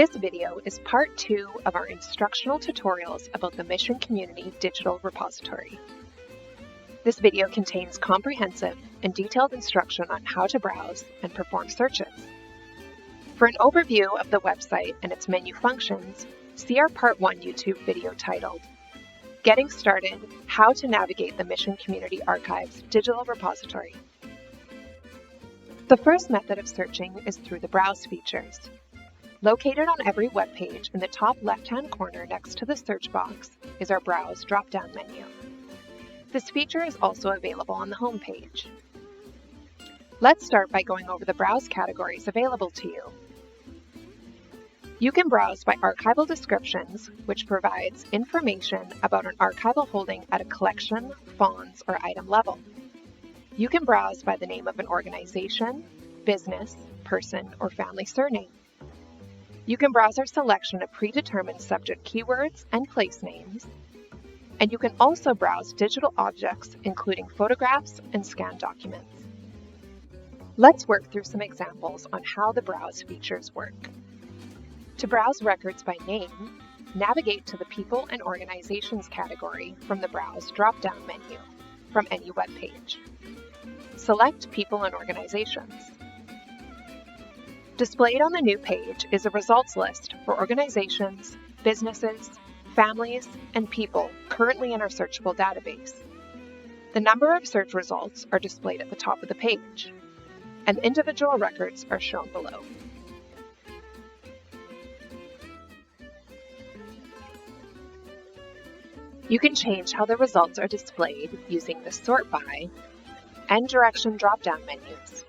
This video is part 2 of our instructional tutorials about the Mission Community Digital Repository. This video contains comprehensive and detailed instruction on how to browse and perform searches. For an overview of the website and its menu functions, see our Part 1 YouTube video titled, Getting Started, How to Navigate the Mission Community Archives Digital Repository. The first method of searching is through the Browse features. Located on every web page in the top left-hand corner next to the search box is our Browse drop-down menu. This feature is also available on the home page. Let's start by going over the Browse categories available to you. You can browse by archival descriptions, which provides information about an archival holding at a collection, fonds, or item level. You can browse by the name of an organization, business, person, or family surname. You can browse our selection of predetermined subject keywords and place names. And you can also browse digital objects, including photographs and scanned documents. Let's work through some examples on how the Browse features work. To browse records by name, navigate to the People and Organizations category from the Browse drop-down menu from any web page. Select People and Organizations. Displayed on the new page is a results list for organizations, businesses, families, and people currently in our searchable database. The number of search results are displayed at the top of the page, and individual records are shown below. You can change how the results are displayed using the Sort By and Direction drop-down menus.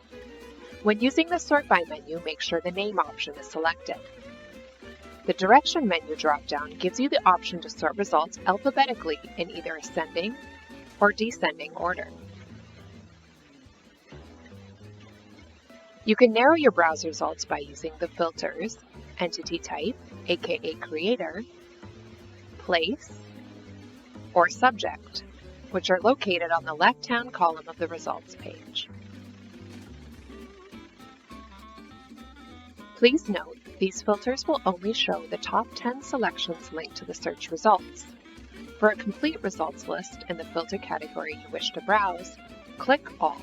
When using the Sort By menu, make sure the name option is selected. The Direction menu drop-down gives you the option to sort results alphabetically in either ascending or descending order. You can narrow your browse results by using the filters, Entity Type, aka Creator, Place, or Subject, which are located on the left-hand column of the results page. Please note, these filters will only show the top 10 selections linked to the search results. For a complete results list in the filter category you wish to browse, click All.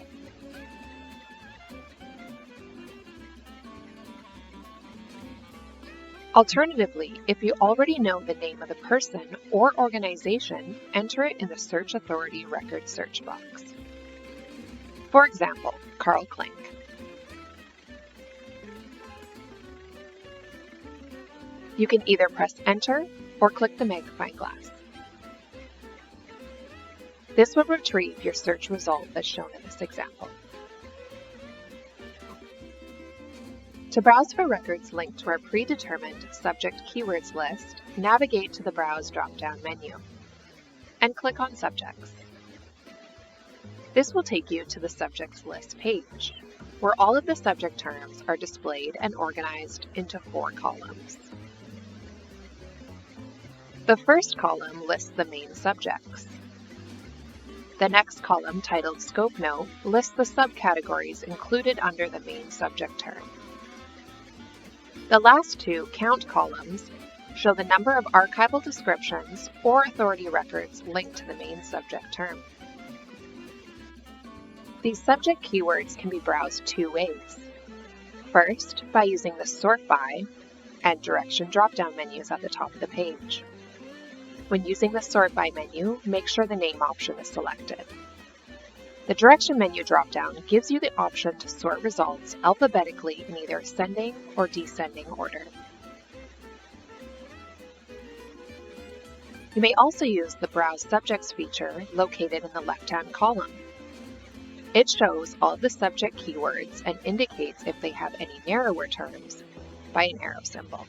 Alternatively, if you already know the name of the person or organization, enter it in the Search Authority record search box. For example, Carl Klink. You can either press Enter or click the magnifying glass. This will retrieve your search result as shown in this example. To browse for records linked to our predetermined subject keywords list, navigate to the Browse drop-down menu and click on Subjects. This will take you to the Subjects List page, where all of the subject terms are displayed and organized into 4 columns. The first column lists the main subjects. The next column, titled Scope Note, lists the subcategories included under the main subject term. The last 2 Count columns show the number of archival descriptions or authority records linked to the main subject term. These subject keywords can be browsed 2 ways. First, by using the Sort By and Direction drop-down menus at the top of the page. When using the Sort By menu, make sure the name option is selected. The Direction menu drop-down gives you the option to sort results alphabetically in either ascending or descending order. You may also use the Browse Subjects feature located in the left-hand column. It shows all of the subject keywords and indicates if they have any narrower terms by an arrow symbol.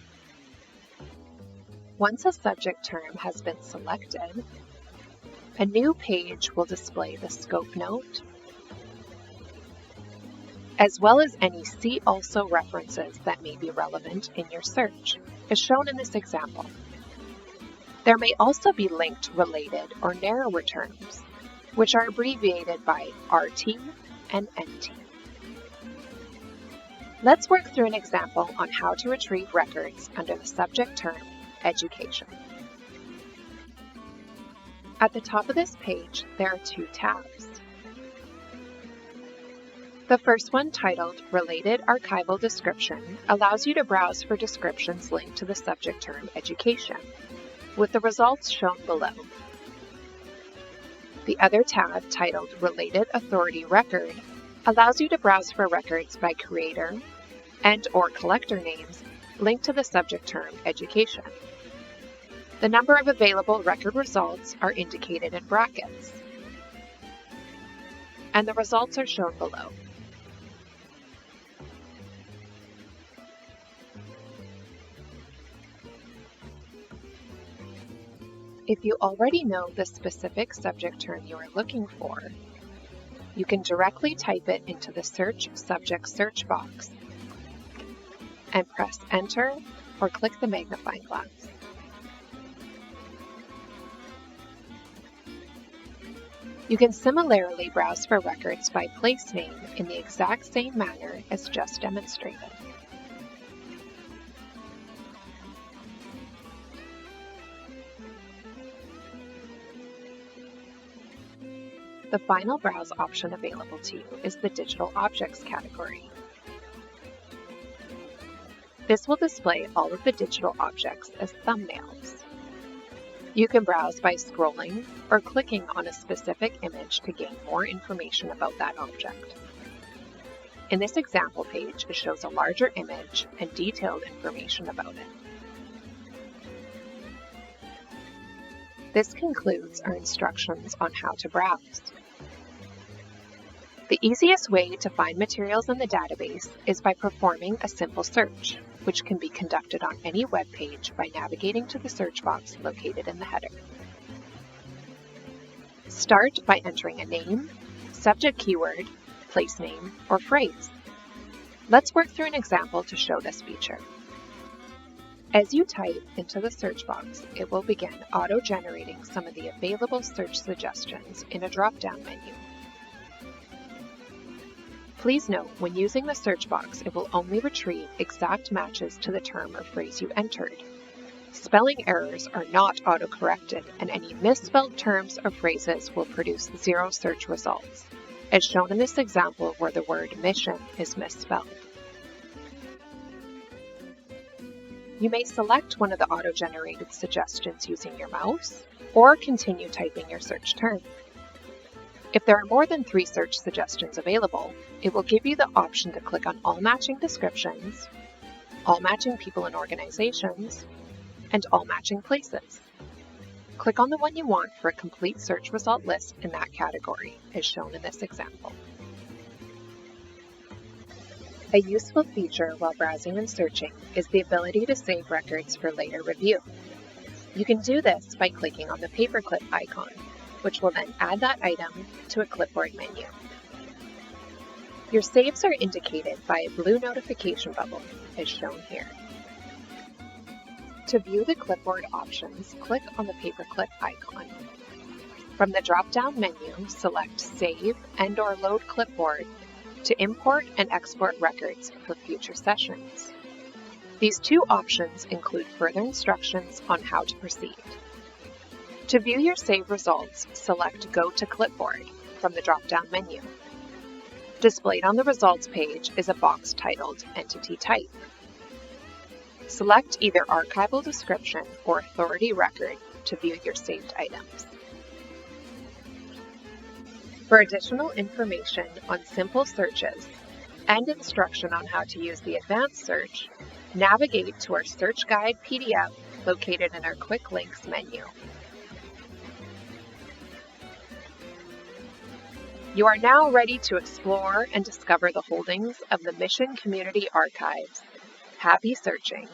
Once a subject term has been selected, a new page will display the Scope Note, as well as any See Also references that may be relevant in your search, as shown in this example. There may also be linked related or narrower terms, which are abbreviated by RT and NT. Let's work through an example on how to retrieve records under the subject term Education. At the top of this page, there are two tabs. The first one, titled Related Archival Description, allows you to browse for descriptions linked to the subject term Education, with the results shown below. The other tab, titled Related Authority Record, allows you to browse for records by creator and/or collector names linked to the subject term Education. The number of available record results are indicated in brackets, and the results are shown below. If you already know the specific subject term you are looking for, you can directly type it into the Search Subject search box and press Enter or click the magnifying glass. You can similarly browse for records by place name in the exact same manner as just demonstrated. The final browse option available to you is the Digital Objects category. This will display all of the digital objects as thumbnails. You can browse by scrolling or clicking on a specific image to gain more information about that object. In this example page, it shows a larger image and detailed information about it. This concludes our instructions on how to browse. The easiest way to find materials in the database is by performing a simple search, which can be conducted on any web page by navigating to the search box located in the header. Start by entering a name, subject keyword, place name, or phrase. Let's work through an example to show this feature. As you type into the search box, it will begin auto-generating some of the available search suggestions in a drop-down menu. Please note, when using the search box, it will only retrieve exact matches to the term or phrase you entered. Spelling errors are not auto-corrected, and any misspelled terms or phrases will produce 0 search results, as shown in this example where the word mission is misspelled. You may select one of the auto-generated suggestions using your mouse, or continue typing your search term. If there are more than 3 search suggestions available, it will give you the option to click on All Matching Descriptions, All Matching People and Organizations, and All Matching Places. Click on the one you want for a complete search result list in that category, as shown in this example. A useful feature while browsing and searching is the ability to save records for later review. You can do this by clicking on the paperclip icon, which will then add that item to a clipboard menu. Your saves are indicated by a blue notification bubble, as shown here. To view the clipboard options, click on the paperclip icon. From the drop-down menu, select Save and/or Load Clipboard to import and export records for future sessions. These two options include further instructions on how to proceed. To view your save results, select Go to Clipboard from the drop-down menu. Displayed on the results page is a box titled Entity Type. Select either Archival Description or Authority Record to view your saved items. For additional information on simple searches and instruction on how to use the advanced search, navigate to our Search Guide PDF located in our Quick Links menu. You are now ready to explore and discover the holdings of the Mission Community Archives. Happy searching!